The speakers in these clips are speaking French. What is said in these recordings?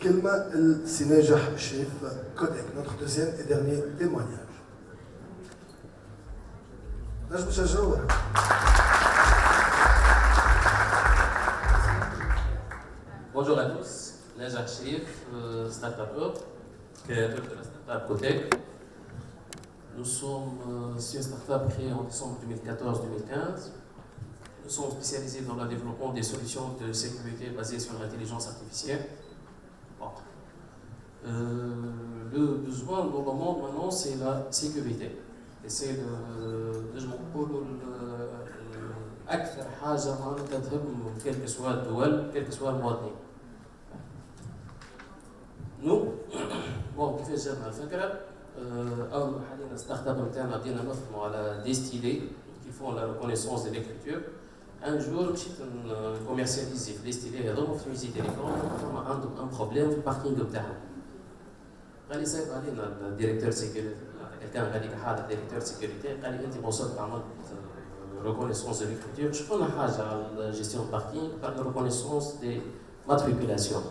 الكلمة لسي ناجح شريف كوديك notre deuxième et dernier témoignage. نجم تشجعوه. Bonjour à tous, Najah Chérif, Startup Up, créateur de la startup Codec. Nous sommes une startup créée en décembre 2014-2015. Nous sommes spécialisés dans le développement des solutions de sécurité basées sur l'intelligence artificielle. Bon. Le besoin dans le monde maintenant, c'est la sécurité. Et c'est أكثر حاجة معناتها تهم quel que soit الدول quel que soit المواطنين. نو بون كيفاش جاتنا الفكرة؟ أول ما حلينا ستارت اب نتاعنا بدينا نخدموا على دي ستيلي كي فون لا ريكونيسونس دي ليكريتور. ان جور مشيت نكوميرسياليزي في لي ستيلي هذوما في تونسي تيليكوم فما عندهم ان بروبليم في الباركينغ بتاعهم. قال لي صايب علينا الديريكتور سيكوريتي كان هذيك حاجة ديريكتور سيكوريتي قال لي أنت وصلت عملت reconnaissance de l'écriture, je prends la gestion de parking par la reconnaissance des matriculations.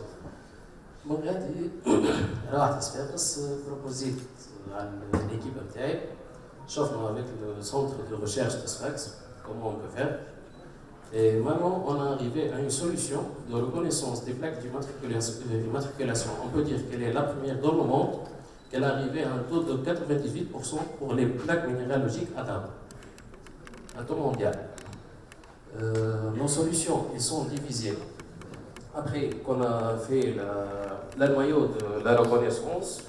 Mon gars dit, proposé à l'équipe actuelle, chauffement avec le centre de recherche de Sfax, comment on peut faire. Et maintenant, on est arrivé à une solution de reconnaissance des plaques d'immatriculation. On peut dire qu'elle est la première dans le monde, qu'elle est arrivée à un taux de 98% pour les plaques minéralogiques à table. Un taux mondial. Nos solutions, elles sont divisées. Après qu'on a fait le noyau de la reconnaissance,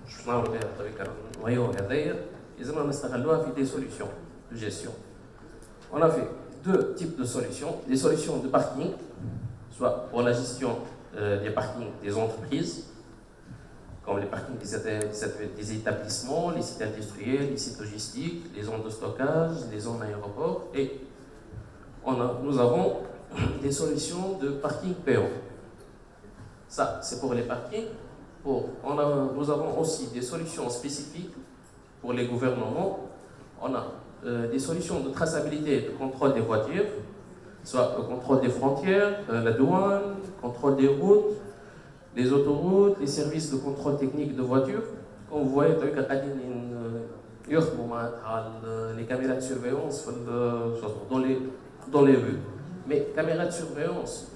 je vais avec un noyau derrière, ils ont fait des solutions de gestion. On a fait deux types de solutions. Des solutions de parking, soit pour la gestion des parkings des entreprises, comme les parkings des établissements, les sites industriels, les sites logistiques, les zones de stockage, les zones aéroports. Et nous avons des solutions de parking payant. Ça, c'est pour les parkings. Nous avons aussi des solutions spécifiques pour les gouvernements. On a des solutions de traçabilité et de contrôle des voitures, soit le contrôle des frontières, la douane, contrôle des routes, les autoroutes, les services de contrôle technique de voitures. Comme vous voyez, les caméras de surveillance dans les rues. Mais caméras de surveillance,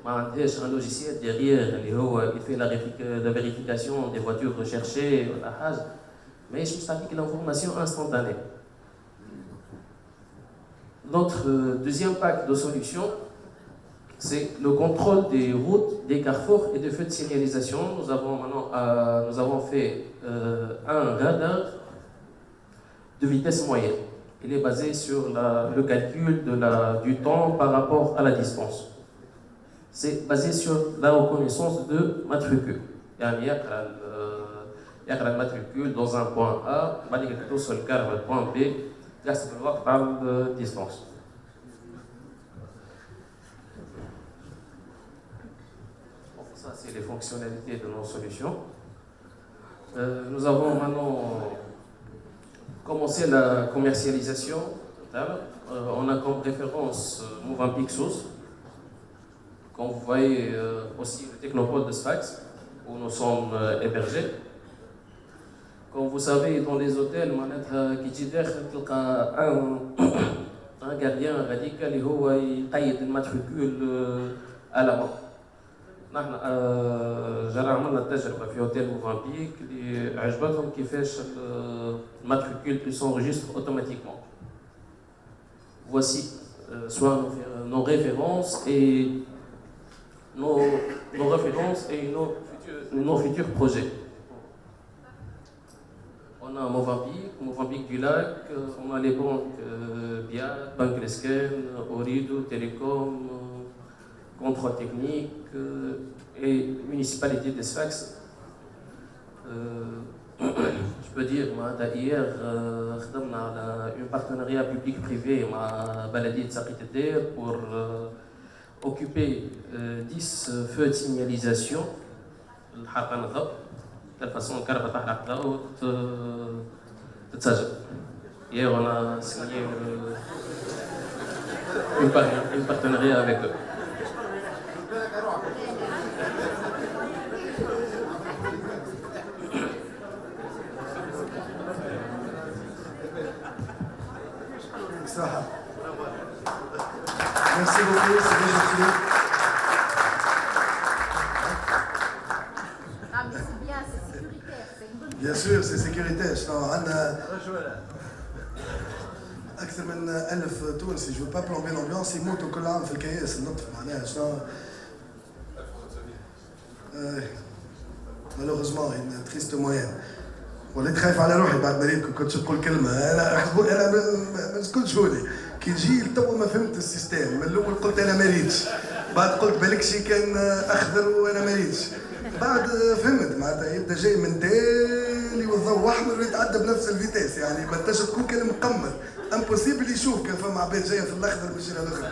un logiciel derrière, il fait la vérification des voitures recherchées, mais je me que l'information instantanée. Notre deuxième pack de solutions, c'est le contrôle des routes, des carrefours et des feux de signalisation. Nous avons fait un radar de vitesse moyenne. Il est basé sur le calcul du temps par rapport à la distance. C'est basé sur la reconnaissance de matricule. Il y a le matricule dans un point A, il y a sur le point B, grâce à la distance. Ça, c'est les fonctionnalités de nos solutions. Nous avons maintenant commencé la commercialisation totale. On a comme référence Movampic Source. Comme vous voyez aussi le technopole de Sfax, où nous sommes hébergés. Comme vous savez, dans les hôtels, un gardien radical qui paye le matricule à la main. نحن جرى عملنا تجربة في هوتيل موفامبيك اللي عجبتهم كيفاش الماتريكول s'enregistre automatiquement. Voici soit nos références et nos futurs projets. On a Mozambique du Lac, on a les banques BIAD, Banque Lesken, Orido, Télécom, contrôle technique et municipalité de Sfax. Je peux dire, hier, on a un partenariat public-privé avec Baladi de Sakit pour occuper 10 feux de signalisation. De façon hier, on a signé un partenariat avec eux. بيان سور سي سيكوريتي. شنو عندنا اكثر من 1000 تونسي جو با بلومبي لومبيونس يموتوا كل عام في الكياس النطف معناها شنو. مالوغوزمون ان تريست موين. وليت خايف على روحي بعد ما ريت كنت تقول كلمه. انا ما نسكتش هوني كي نجي لتوا ما فهمت السيستم. من الاول قلت انا ما ريتش، بعد قلت بالك شي كان اخضر وانا ما ريتش، بعد فهمت معناتها يبدا جاي من تالي والضوء احمر ويتعدى بنفس الفيتاس. يعني ما تنجم تكون كان مقمر امبوسيبل يشوف كان فما عباد جايه في الاخضر ماشي على الاخر.